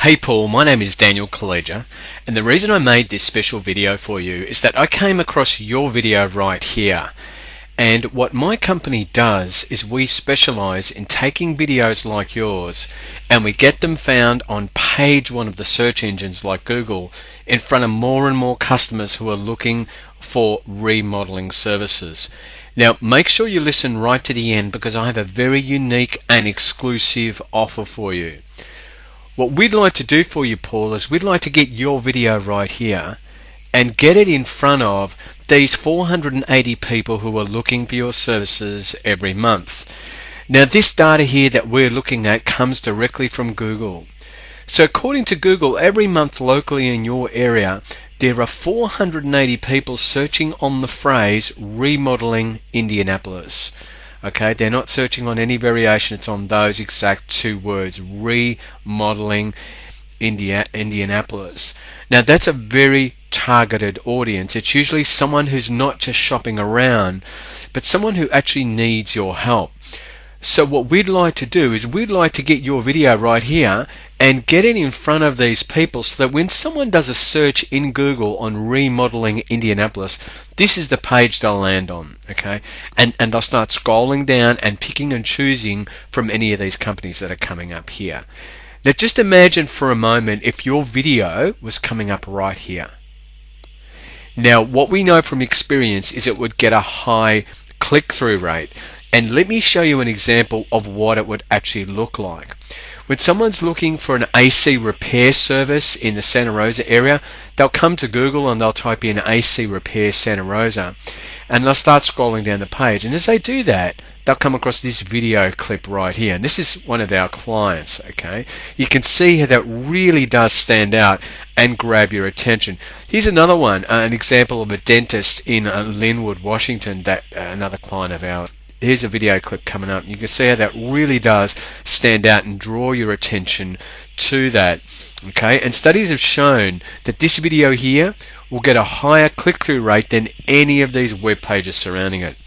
Hey Paul, my name is Daniel Calleja, and the reason I made this special video for you is that I came across your video right here. And what my company does is we specialize in taking videos like yours and we get them found on page one of the search engines like Google in front of more and more customers who are looking for remodeling services. Now make sure you listen right to the end because I have a very unique and exclusive offer for you. What we'd like to do for you, Paul, is we'd like to get your video right here and get it in front of these 480 people who are looking for your services every month. Now this data here that we're looking at comes directly from Google. So according to Google, every month locally in your area there are 480 people searching on the phrase remodeling Indianapolis. Okay, they're not searching on any variation, it's on those exact two words, remodeling Indianapolis. Now that's a very targeted audience. It's usually someone who's not just shopping around, but someone who actually needs your help. So what we'd like to do is we'd like to get your video right here and get it in front of these people so that when someone does a search in Google on remodeling Indianapolis, this is the page they'll land on, okay? And they'll start scrolling down and picking and choosing from any of these companies that are coming up here. Now just imagine for a moment if your video was coming up right here. Now what we know from experience is it would get a high click-through rate. And let me show you an example of what it would actually look like. When someone's looking for an AC repair service in the Santa Rosa area, they'll come to Google and they'll type in AC repair Santa Rosa and they'll start scrolling down the page, and as they do that they'll come across this video clip right here, and this is one of our clients. Okay, you can see how that really does stand out and grab your attention. Here's another one, an example of a dentist in Linwood, Washington, that another client of ours. Here's a video clip coming up. You can see how that really does stand out and draw your attention to that. Okay, and studies have shown that this video here will get a higher click-through rate than any of these web pages surrounding it.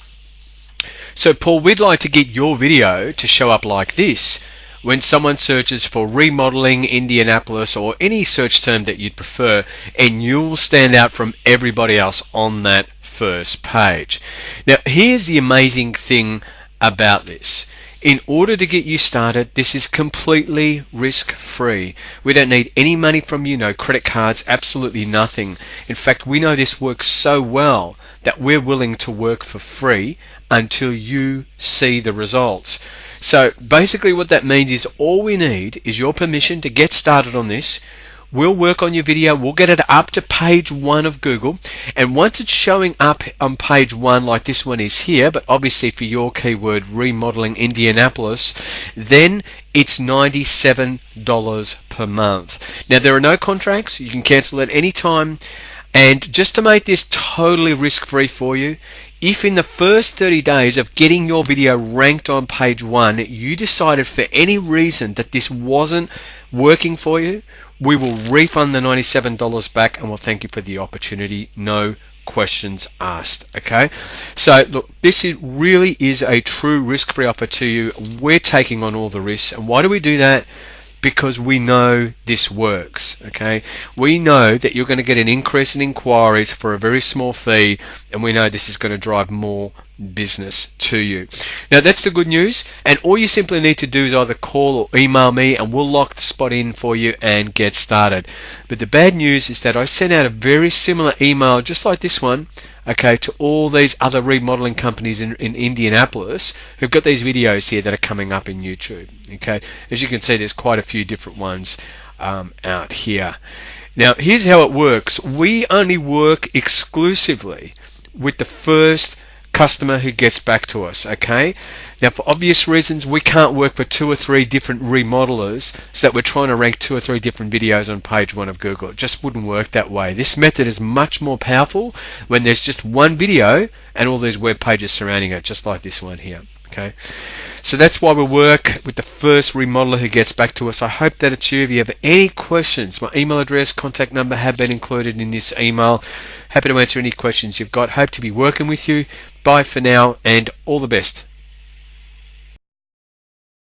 So Paul, we'd like to get your video to show up like this when someone searches for remodeling Indianapolis or any search term that you'd prefer, and you'll stand out from everybody else on that first page. Now here's the amazing thing about this. In order to get you started, this is completely risk-free. We don't need any money from you, no credit cards, absolutely nothing. In fact, we know this works so well that we're willing to work for free until you see the results. So basically what that means is all we need is your permission to get started on this. We'll work on your video, we'll get it up to page one of Google, and once it's showing up on page one like this one is here, but obviously for your keyword remodeling Indianapolis, then it's $97 per month. Now there are no contracts, you can cancel at any time, and just to make this totally risk-free for you, if in the first 30 days of getting your video ranked on page one, you decided for any reason that this wasn't working for you, we will refund the $97 back and we'll thank you for the opportunity. No questions asked. Okay, so look, this really is a true risk-free offer to you. We're taking on all the risks, and why do we do that? Because we know this works. Okay, we know that you're going to get an increase in inquiries for a very small fee, and we know this is going to drive more business to you. Now that's the good news, and all you simply need to do is either call or email me and we'll lock the spot in for you and get started. But the bad news is that I sent out a very similar email just like this one, okay, to all these other remodeling companies in Indianapolis who've got these videos here that are coming up in YouTube. Okay, as you can see there's quite a few different ones out here. Now here's how it works. We only work exclusively with the first customer who gets back to us. Okay, now for obvious reasons we can't work for 2 or 3 different remodelers so that we're trying to rank 2 or 3 different videos on page one of Google. It just wouldn't work that way. This method is much more powerful when there's just one video and all these web pages surrounding it, just like this one here. Okay, so that's why we work with the first remodeler who gets back to us. I hope that it's you. If you have any questions, my email address, contact number have been included in this email. Happy to answer any questions you've got. Hope to be working with you. Bye for now and all the best.